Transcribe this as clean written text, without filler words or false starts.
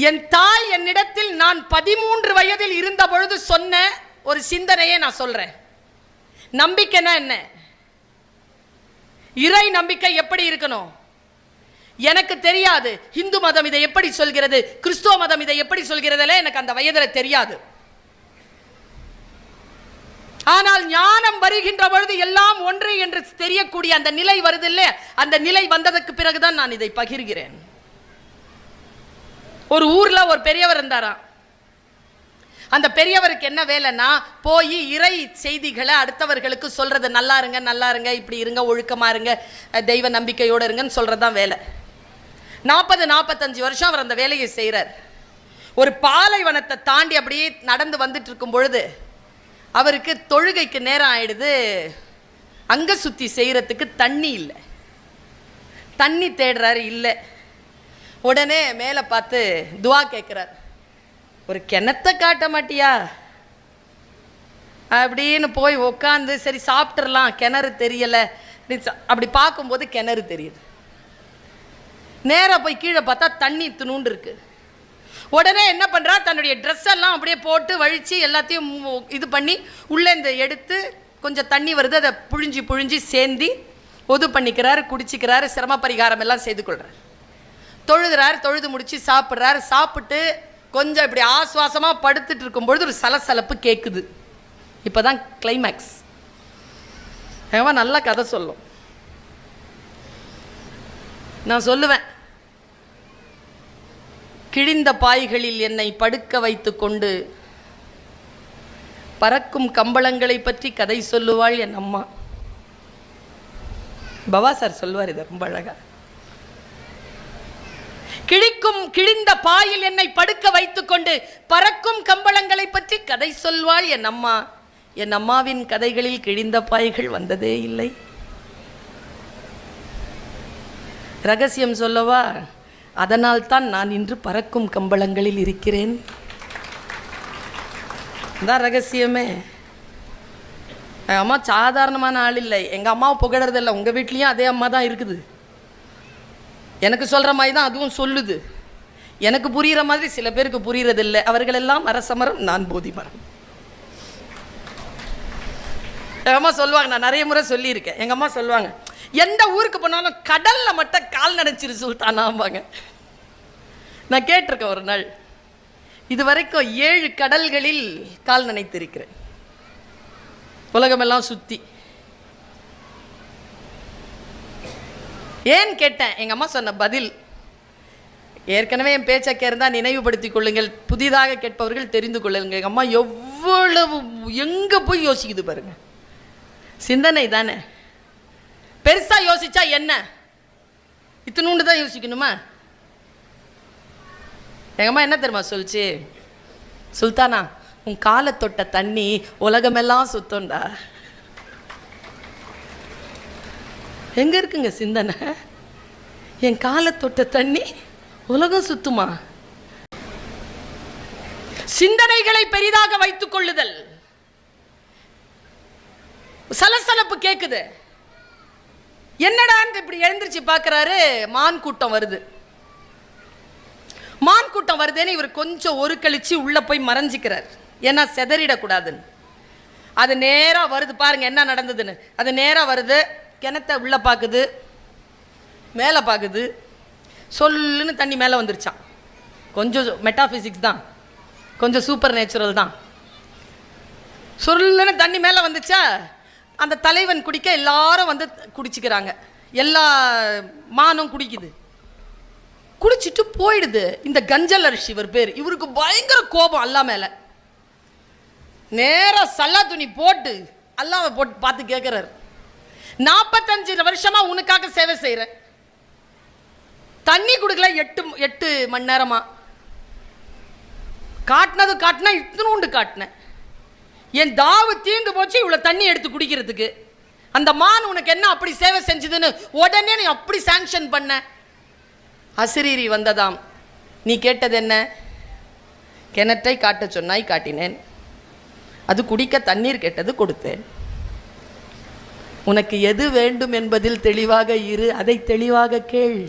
என் தாய் என்னிடத்தில் நான் 13 வயதில் இருந்த பொழுது சொன்ன ஒரு சிந்தனையை நான் சொல்றேன். நம்பிக்கைனா என்ன? இறை நம்பிக்கை எப்படி இருக்கணும்? எனக்கு தெரியாது. இந்து மதம் இதை எப்படி சொல்கிறது, கிறிஸ்துவ மதம் இதை எப்படி சொல்கிறதுல எனக்கு அந்த வயதில் தெரியாது. ஆனால் ஞானம் வருகின்ற பொழுது எல்லாம் ஒன்று என்று தெரியக்கூடிய அந்த நிலை வருது இல்ல, அந்த நிலை வந்ததற்கு பிறகுதான் நான் இதை பகிர்கிறேன். ஒரு ஊர்ல ஒரு பெரியவர் இருந்தாராம். அந்த பெரியவருக்கு என்ன வேலைன்னா, போய் இறை செய்திகளை அடுத்தவர்களுக்கு சொல்றது. நல்லா இருங்க, நல்லா இருங்க, இப்படி இருங்க, ஒழுக்கமா இருங்க, தெய்வ நம்பிக்கையோடு இருங்கன்னு சொல்றதுதான் வேலை. 40-45 வருஷம் அவர் அந்த வேலையை செய்கிறார். ஒரு பாலைவனத்தை தாண்டி அப்படியே நடந்து வந்துட்டு இருக்கும் பொழுது அவருக்கு தொழுகைக்கு நேரம் ஆயிடுது. அங்க சுத்தி செய்யறதுக்கு தண்ணி இல்லை. தண்ணி தேடுறாரு, இல்லை. உடனே மேலே பார்த்து துவா கேட்குறார். ஒரு கிணத்தை காட்ட மாட்டியா அப்படின்னு போய் உக்காந்து, சரி சாப்பிட்றலாம், கிணறு தெரியலை. அப்படி பார்க்கும்போது கிணறு தெரியுது. நேராக போய் கீழே பார்த்தா தண்ணி துணுண்டு இருக்கு. உடனே என்ன பண்ணுறா, தன்னுடைய ட்ரெஸ் எல்லாம் அப்படியே போட்டு வழித்து எல்லாத்தையும் இது பண்ணி உள்ளே இந்த எடுத்து கொஞ்சம் தண்ணி வருது, அதை புழிஞ்சி சேந்தி ஒது பண்ணிக்கிறாரு, குடிச்சிக்கிறாரு, சிரம பரிகாரம் எல்லாம் செய்து கொள்கிறார். தொழுகிறார், தொழுது முடிச்சு சாப்பிட்றாரு. சாப்பிட்டு கொஞ்சம் இப்படி ஆஸ்வாசமாக படுத்துட்டு இருக்கும்பொழுது ஒரு சலசலப்பு கேட்குது. இப்போ தான் கிளைமேக்ஸ். ஏன் நல்லா கதை சொல்லும். நான் சொல்லுவேன், கிழிந்த பாய்களில் என்னை படுக்க வைத்து கொண்டு பறக்கும் கம்பளங்களை பற்றி கதை சொல்லுவாள் என் அம்மா. பவா சார் சொல்லுவார் இதை ரொம்ப அழகா. கிழிந்த பாயில் என்னை படுக்க வைத்துக் கொண்டு பறக்கும் கம்பளங்களை பற்றி கதை சொல்வாள் என் அம்மா. என் அம்மாவின் கதைகளில் கிழிந்த பாய்கள் வந்ததே இல்லை. ரகசியம் சொல்லவா? அதனால் தான் நான் இன்று பறக்கும் கம்பளங்களில் இருக்கிறேன். தான் ரகசியமே. எங்கள் அம்மா சாதாரணமான ஆள் இல்லை. எங்கள் அம்மாவை புகழறதில்லை. உங்கள் வீட்லேயும் அதே அம்மா தான் இருக்குது. எனக்கு சொல்கிற மாதிரி தான் அதுவும் சொல்லுது. எனக்கு புரிகிற மாதிரி சில பேருக்கு புரிகிறதில்லை. அவர்களெல்லாம் அரசமரம், நான் போதி மரம். எங்கள் அம்மா சொல்லுவாங்க, நான் நிறைய முறை சொல்லியிருக்கேன். எங்கள் அம்மா சொல்லுவாங்க, எந்த ஊருக்கு போனாலும் கடலில் மட்டும் கால் நனைச்சிரு சுல்தானாம்பாங்க. நான் கேட்டிருக்கேன் ஒரு நாள். இது வரைக்கும் 7 கடல்களில் கால் நனைத்திருக்கிறேன், உலகமெல்லாம் சுற்றி. ஏன் கேட்டேன். எங்கள் அம்மா சொன்ன பதில், ஏற்கனவே என் பேச்சை இருந்தால் நினைவுபடுத்திக் கொள்ளுங்கள், புதிதாக கேட்பவர்கள் தெரிந்து கொள்ளுங்கள். எங்கள் அம்மா எவ்வளவு எங்கே போய் யோசிக்குது பாருங்க. சிந்தனை தானே. பெருசாக யோசிச்சா என்ன, இத்தினூண்டு தான் யோசிக்கணுமா? எங்கள் அம்மா என்ன தெரியுமா சொல்லிச்சு, சுல்தானா உன் காலை தொட்ட தண்ணி உலகமெல்லாம் சுத்தம்டா. எங்க இருக்குங்க சிந்தனை? என் காலை தொட்ட தண்ணி உலகம் சுத்துமா? சிந்தனைகளை பெரிதாக வைத்துக் கொள்ளுதல். சலசலப்பு கேக்குது. என்னடான்னு இப்படி எழுந்திருச்சு பார்க்கறாரு. மான் கூட்டம் வருது. மான் கூட்டம் வருதுன்னு இவர் கொஞ்சம் ஒரு கழிச்சு உள்ள போய் மறைஞ்சிக்கிறார். ஏன்னா செதறிடக்கூடாதுன்னு. அது நேரா வருது. பாருங்க என்ன நடந்ததுன்னு. அது நேரா வருது. கிணத்தை உள்ளே பார்க்குது, மேலே பார்க்குது. சொல்லுன்னு தண்ணி மேலே வந்துருச்சான். கொஞ்சம் மெட்டாஃபிசிக்ஸ் தான், கொஞ்சம் சூப்பர் நேச்சுரல் தான். சொல்லுன்னு தண்ணி மேலே வந்துச்சா, அந்த தலைவன் குடிக்க எல்லாரும் வந்து குடிச்சிக்கிறாங்க. எல்லா மானும் குடிக்குது. குடிச்சிட்டு போயிடுது. இந்த கஞ்சல் அரிசி இவர் பேர். இவருக்கு பயங்கர கோபம் அல்லா மேலே. நேராக சல்லா துணி போட்டு அல்லாவை போட்டு பார்த்து கேட்குறாரு, 45 வருஷமா உனக்காக சேவை செய்கிறேன், தண்ணி கொடுக்கல 8 மணி நேரமா, காட்டினா இத்தினூண்டு காட்டினேன், என் தாவு தீர்ந்து போச்சு இவ்வளோ தண்ணி எடுத்து குடிக்கிறதுக்கு, அந்த மான் உனக்கு என்ன அப்படி சேவை செஞ்சதுன்னு உடனே நீ அப்படி சாங்ஷன் பண்ண. அசிரீரி வந்ததாம். நீ கேட்டது என்ன? கிணற்றை காட்ட சொன்னாய், காட்டினேன். அது குடிக்க தண்ணீர் கேட்டது, கொடுத்தேன். உனக்கு எது வேண்டும் என்பதில் தெளிவாக இரு, அதை தெளிவாக கேள்.